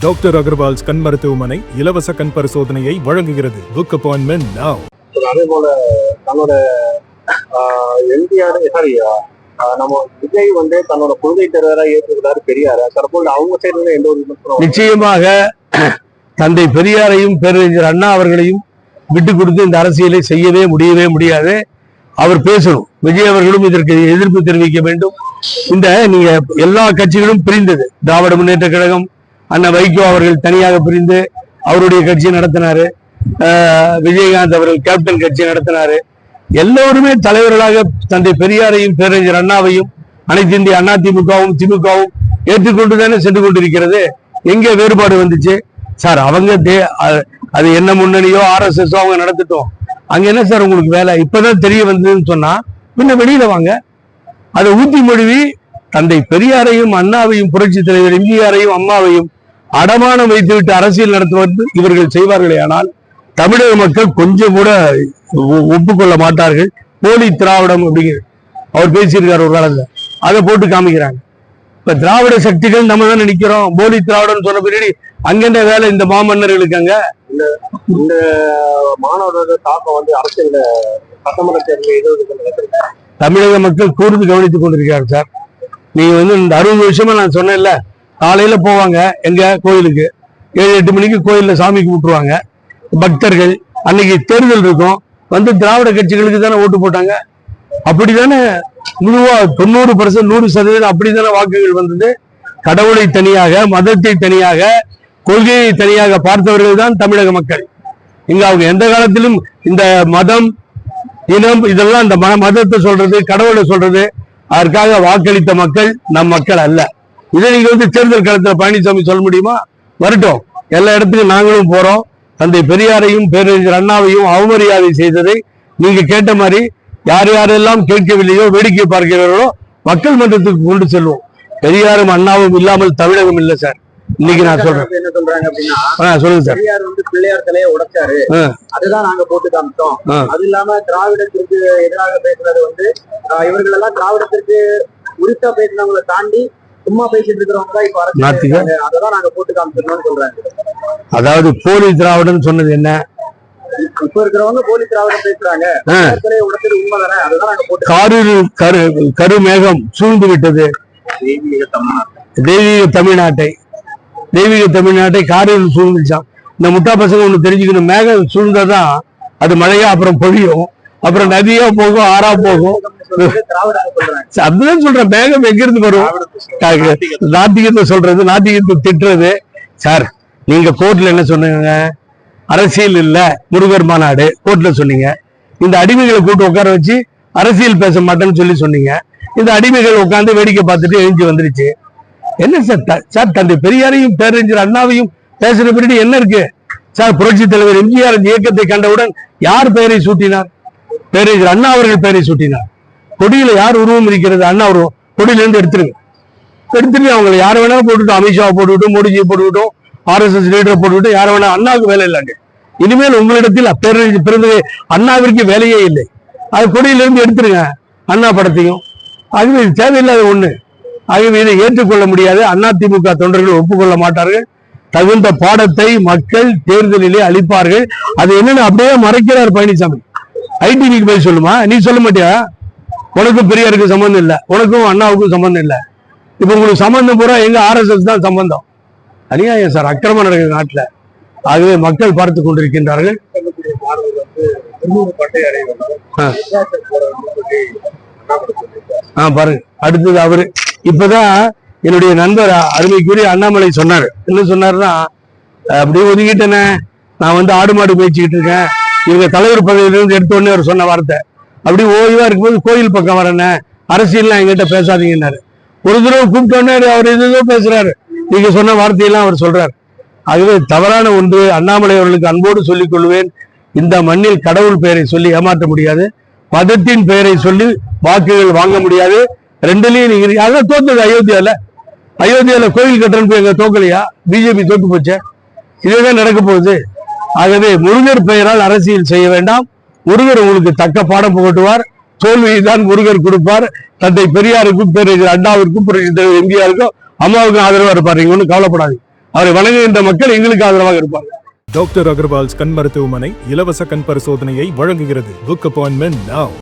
Doctor Agarwal's கண் மருத்துவமனை இலவச கண் பரிசோதனையை வழங்குகிறது. Book appointment now. அதே போல தன்னோட எம்ஜிஆர் நம்ம விஜய் தன்னோட கொள்கை தலைவராக ஏற்றுக்கிறாரு பெரியார். தற்போது அவங்க சைடுல எந்த ஒரு விமர்சனம்? நிச்சயமாக தந்தை பெரியாரையும் பேரறிஞர் அண்ணா அவர்களையும் விட்டு கொடுத்து இந்த அரசியலை செய்யவே முடியாது. அவர் பேசணும். விஜய் அவர்களும் இதற்கு எதிர்ப்பு தெரிவிக்க வேண்டும். இந்த நீங்க எல்லா கட்சிகளும் பிரிந்தது. திராவிட முன்னேற்ற கழகம், அண்ணன் வைகோ அவர்கள் தனியாக பிரிந்து அவருடைய கட்சியை நடத்தினாரு. விஜயகாந்த் அவர்கள் கேப்டன் கட்சியை நடத்தினாரு. எல்லோருமே தலைவர்களாக தந்தை பெரியாரையும் பேரறிஞர் அண்ணாவையும் அனைத்து இந்திய அண்ணா திமுகவும் திமுகவும் ஏற்றுக்கொண்டுதானே சென்று கொண்டிருக்கிறது. எங்கே வேறுபாடு வந்துச்சு சார்? அவங்க அது என்ன முன்னணியோ RSS அவங்க நடத்திட்டோம். அங்க என்ன சார் உங்களுக்கு வேலை? இப்பதான் தெரிய வந்ததுன்னு சொன்னா பின்ன வெளியில வாங்க. அதை ஊத்தி மொழிவி தந்தை பெரியாரையும் அண்ணாவையும் புரட்சி தலைவர் எம்ஜிஆரையும் அம்மாவையும் அடமானம் வைத்துவிட்டு அரசியல் நடத்துவது இவர்கள் செய்வார்களே ஆனால் தமிழக மக்கள் கொஞ்சம் கூட ஒப்புக்கொள்ள மாட்டார்கள். போலி திராவிடம் அப்படிங்கிற அவர் பேசியிருக்காரு ஒரு காலத்துல, அதை போட்டு காமிக்கிறாங்க. இப்ப திராவிட சக்திகள் நம்ம தானே நிக்கிறோம். போலி திராவிடம் சொன்ன பின்னாடி அங்கென்ன வேலை இந்த மாமன்னர்களுக்கு? அங்க இந்த மாணவர்களோட தாக்கம் அரசியல் சட்டமன்ற தேர்தல் தமிழக மக்கள் கூர்ந்து கவனித்துக் கொண்டிருக்கிறார் சார். நீங்க இந்த 60 வருஷமா நான் சொன்னேன்ல, காலையில போவாங்க எங்க கோயிலுக்கு, 7-8 மணிக்கு கோயில்ல சாமி கும்பிட்டுருவாங்க பக்தர்கள். அன்னைக்கு தேர்தல் இருக்கும், திராவிட கட்சிகளுக்கு தானே ஓட்டு போட்டாங்க. அப்படித்தானே முழுவா 90% 100% அப்படித்தானே வாக்குகள் வந்தது. கடவுளை தனியாக, மதத்தை தனியாக, கொள்கையை தனியாக பார்த்தவர்கள் தான் தமிழக மக்கள். இங்க அவங்க எந்த காலத்திலும் இந்த மதம், இனம் இதெல்லாம் இந்த மதத்தை சொல்றது, கடவுளை சொல்றது, அதற்காக வாக்களித்த மக்கள் நம் மக்கள் அல்ல. இதை நீங்க தேர்தல் களத்துல பழனிசாமி சொல்ல முடியுமா? வரட்டும், எல்லா இடத்துக்கும் நாங்களும் போறோம். தந்தை பெரியாரையும் பேரறிஞர் அண்ணாவையும் அவமரியாதை செய்ததை நீங்க கேட்ட மாதிரி யார் யாரெல்லாம் கேட்கவில்லையோ, வேடிக்கை பார்க்கிறார்களோ மக்கள் மன்றத்துக்கு கொண்டு செல்வோம். பெரியாரும் அண்ணாவும் இல்லாமல் தமிழகம் இல்லை சார். இன்னைக்கு நான் சொல்றேன். என்ன சொல்றாங்க அப்படின்னா, சொல்லுங்க சார். பெரியார் பிள்ளையார் தலையை உடைச்சாரு, அதுதான் நாங்க போட்டு காமிச்சோம். அது இல்லாம திராவிடத்திற்கு எதிராக பேசுறது இவர்கள் எல்லாம் திராவிடத்திற்கு உரித்தா பேசினவங்களை தாண்டி சும்மா பேசிட்டு இருக்கிறவங்க தான் இப்ப அரசியல், அததான் நாங்க போட்டு காமிச்சிருந்தோம்னு சொல்றாங்க. அதாவது போலி திராவிடம் சொன்னது என்ன? இப்ப இருக்கிறவங்க போலி திராவிடம் பேசுறாங்க, உடைச்சது உண்மைதானே, அதுதான் நாங்க போட்டு. காரூர் கருமேகம் சூழ்ந்து விட்டது தெய்வீக தமிழ்நாட்டை காரில் சூழ்ந்துச்சான். இந்த முட்டா பசங்க ஒண்ணு தெரிஞ்சுக்கணும், மேகம் சூழ்ந்ததான் அது மழையா அப்புறம் பொழியும், அப்புறம் நதியா போகும், ஆறா போகும். அதுதான் சொல்றேன், மேகம் எங்கிருந்து வரும்? நாத்திகத்தை சொல்றது, நாத்திகத்தை திட்டுறது. சார் நீங்க கோர்ட்ல என்ன சொன்னீங்க? அரசியல் இல்ல முருகர் மாநாடு கோர்ட்ல சொன்னீங்க. இந்த அடிமைகளை கூட்டு உட்கார வச்சு அரசியல் பேச மாட்டேன்னு சொல்லி சொன்னீங்க. இந்த அடிமைகள் உட்கார்ந்து வேடிக்கை பார்த்துட்டு எழுந்து வந்துருச்சு. என்ன சார் தந்தை பெரியாரையும் பேரறிஞர் அண்ணாவையும் பேசுற பின்னாடி என்ன இருக்கு சார்? புரட்சி தலைவர் எம்ஜிஆர் இயக்கத்தை கண்டவுடன் யார் பெயரை சூட்டினார்? பேரறிஞர் அண்ணா அவர்கள் பெயரை சூட்டினார். கொடியில யார் உருவம் இருக்கிறது? அண்ணா உருவம். கொடியில இருந்து எடுத்துட்டு அவங்களை யார வேணாலும் போட்டுவிட்டோம். அமித்ஷாவை போட்டுவிட்டோம், மோடிஜியை போட்டுவிட்டோம், RSS லீடரை போட்டுவிட்டோம், யார வேணா. அண்ணாவுக்கு வேலை இல்லாங்க. இனிமேல் உங்களிடத்தில் பேரறிஞர் பிறந்தது அண்ணாவிற்கு வேலையே இல்லை. அது கொடியிலிருந்து எடுத்துருங்க அண்ணா படத்தையும். ஆகவே இது தேவையில்லாத ஒண்ணு. ஆகவே இதை ஏற்றுக்கொள்ள முடியாது. அதிமுக தொண்டர்கள் ஒப்புக்கொள்ள மாட்டார்கள். தகுந்த பாடத்தை மக்கள் தேர்தலிலே அளிப்பார்கள். அது என்னன்னு அப்படியே மறைக்கிறார் பழனிசாமி. ITVக்கு போய் சொல்லுமா? நீ சொல்ல மாட்டியா? உனக்கும் பெரியாருக்கு சம்பந்தம் இல்லை, உனக்கும் அண்ணாவுக்கும் சம்பந்தம் இல்லை. இப்ப உங்களுக்கு சம்பந்தம் பூரா எங்க RSS தான் சம்பந்தம். அநியாயம் சார், அக்கிரமம் நடக்கிற நாட்டுல. ஆகவே மக்கள் பார்த்து கொண்டிருக்கின்றார்கள். பாருங்க, அடுத்தது அவரு. இப்பதான் என்னுடைய நண்பர் அருமைக்குரிய அண்ணாமலை சொன்னாரு. என்ன சொன்னாருன்னா, அப்படியே ஒதுக்கிட்டேனே, நான் ஆடு மாடு மேய்ச்சிக்கிட்டு இருக்கேன், இவங்க தலைவர் பதவியிலிருந்து எடுத்தோடனே அவர் சொன்ன வார்த்தை. அப்படி ஓய்வா இருக்கும்போது கோயில் பக்கம் வரேன்னு, அரசியல்லாம் எங்கிட்ட பேசாதீங்கன்னாரு. ஒரு தடவை கூப்பிட்டோன்னே அவர் எதோ பேசுறாரு. நீங்க சொன்ன வார்த்தையெல்லாம் அவர் சொல்றாரு. ஆகவே தவறான ஒன்று. அண்ணாமலை அவர்களுக்கு அன்போடு சொல்லிக் கொள்வேன், இந்த மண்ணில் கடவுள் பெயரை சொல்லி ஏமாற்ற முடியாது, மதத்தின் பெயரை சொல்லி வாக்குகள் வாங்க முடியாது. ரெண்டுலயும் நீங்க அதான் தோத்தது. அயோத்தியால கோயில் கட்டணும் எங்க தோக்கலையா? பிஜேபி தோத்து போச்சே. இதுதான் நடக்க போகுது. ஆகவே முருகர் பெயரால் அரசியல் செய்ய வேண்டாம். முருகர் உங்களுக்கு தக்க பாடம் புகட்டுவார். தோல்வியை தான் முருகர் கொடுப்பார். தந்தை பெரியாருக்கும் பேரறிஞர் அண்ணாவிற்கும் எம்ஜிஆருக்கும் அம்மாவுக்கும் ஆதரவா இருப்பார். நீங்க ஒன்றும் கவலைப்படாதீங்க. அவரை வணங்குகின்ற மக்கள் எங்களுக்கு ஆதரவாக இருப்பாங்க. டாக்டர் அகர்வால்ஸ் கண் மருத்துவமனை இலவச கண் பரிசோதனையை வழங்குகிறது. Book appointment now.